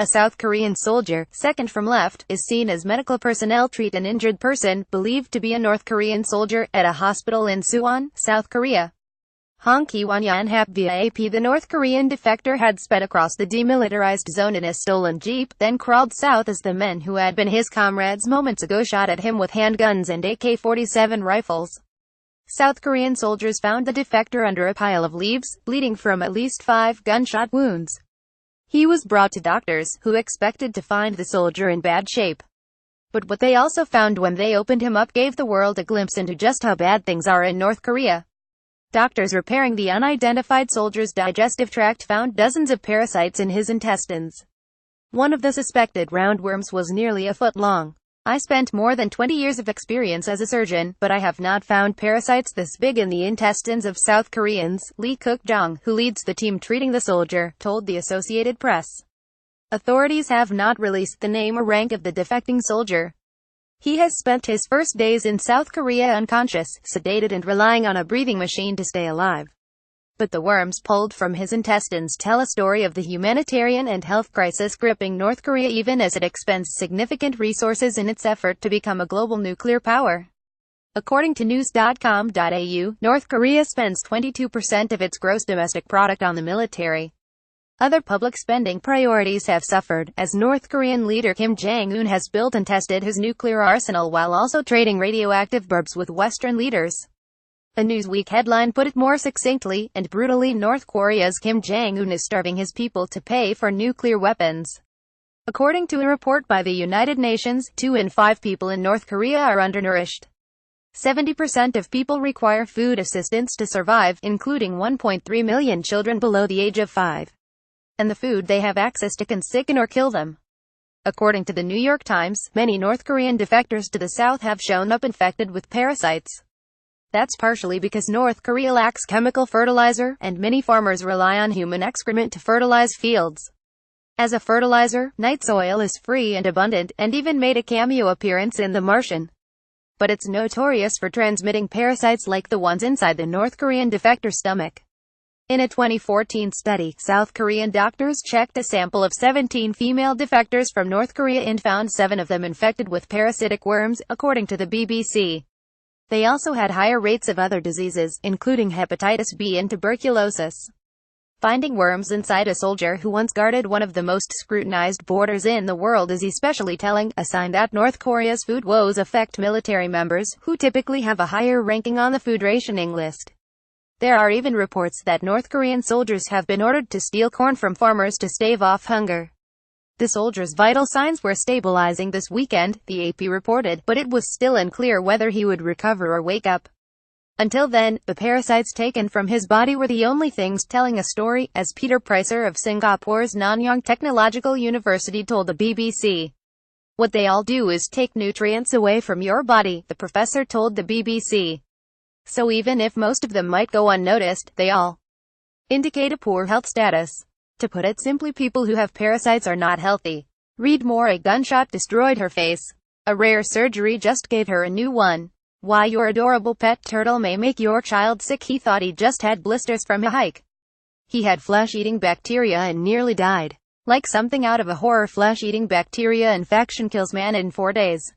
A South Korean soldier, second from left, is seen as medical personnel treat an injured person, believed to be a North Korean soldier, at a hospital in Suwon, South Korea. KiwonYonhap via AP. The North Korean defector had sped across the demilitarized zone in a stolen jeep, then crawled south as the men who had been his comrades moments ago shot at him with handguns and AK-47 rifles. South Korean soldiers found the defector under a pile of leaves, bleeding from at least 5 gunshot wounds. He was brought to doctors, who expected to find the soldier in bad shape. But what they also found when they opened him up gave the world a glimpse into just how bad things are in North Korea. Doctors repairing the unidentified soldier's digestive tract found dozens of parasites in his intestines. One of the suspected roundworms was nearly a foot long. I spent more than 20 years of experience as a surgeon, but I have not found parasites this big in the intestines of South Koreans, Lee Cook-jong, who leads the team treating the soldier, told the Associated Press. Authorities have not released the name or rank of the defecting soldier. He has spent his first days in South Korea unconscious, sedated and relying on a breathing machine to stay alive. But the worms pulled from his intestines tell a story of the humanitarian and health crisis gripping North Korea even as it expends significant resources in its effort to become a global nuclear power. According to news.com.au, North Korea spends 22% of its gross domestic product on the military. Other public spending priorities have suffered, as North Korean leader Kim Jong-un has built and tested his nuclear arsenal while also trading radioactive burbs with Western leaders. A Newsweek headline put it more succinctly and brutally: North Korea's Kim Jong-un is starving his people to pay for nuclear weapons. According to a report by the United Nations, 2 in 5 people in North Korea are undernourished. 70% of people require food assistance to survive, including 1.3 million children below the age of 5. And the food they have access to can sicken or kill them. According to the New York Times, many North Korean defectors to the south have shown up infected with parasites. That's partially because North Korea lacks chemical fertilizer, and many farmers rely on human excrement to fertilize fields. As a fertilizer, night soil is free and abundant, and even made a cameo appearance in The Martian. But it's notorious for transmitting parasites like the ones inside the North Korean defector's stomach. In a 2014 study, South Korean doctors checked a sample of 17 female defectors from North Korea and found 7 of them infected with parasitic worms, according to the BBC. They also had higher rates of other diseases, including hepatitis B and tuberculosis. Finding worms inside a soldier who once guarded one of the most scrutinized borders in the world is especially telling, a sign that North Korea's food woes affect military members, who typically have a higher ranking on the food rationing list. There are even reports that North Korean soldiers have been ordered to steal corn from farmers to stave off hunger. The soldier's vital signs were stabilizing this weekend, the AP reported, but it was still unclear whether he would recover or wake up. Until then, the parasites taken from his body were the only things telling a story, as Peter Pricer of Singapore's Nanyang Technological University told the BBC. What they all do is take nutrients away from your body, the professor told the BBC. So even if most of them might go unnoticed, they all indicate a poor health status. To put it simply, people who have parasites are not healthy. Read more: a gunshot destroyed her face. A rare surgery just gave her a new one. Why your adorable pet turtle may make your child sick. He thought he just had blisters from a hike. He had flesh-eating bacteria and nearly died. Like something out of a horror, flesh-eating bacteria infection kills man in 4 days.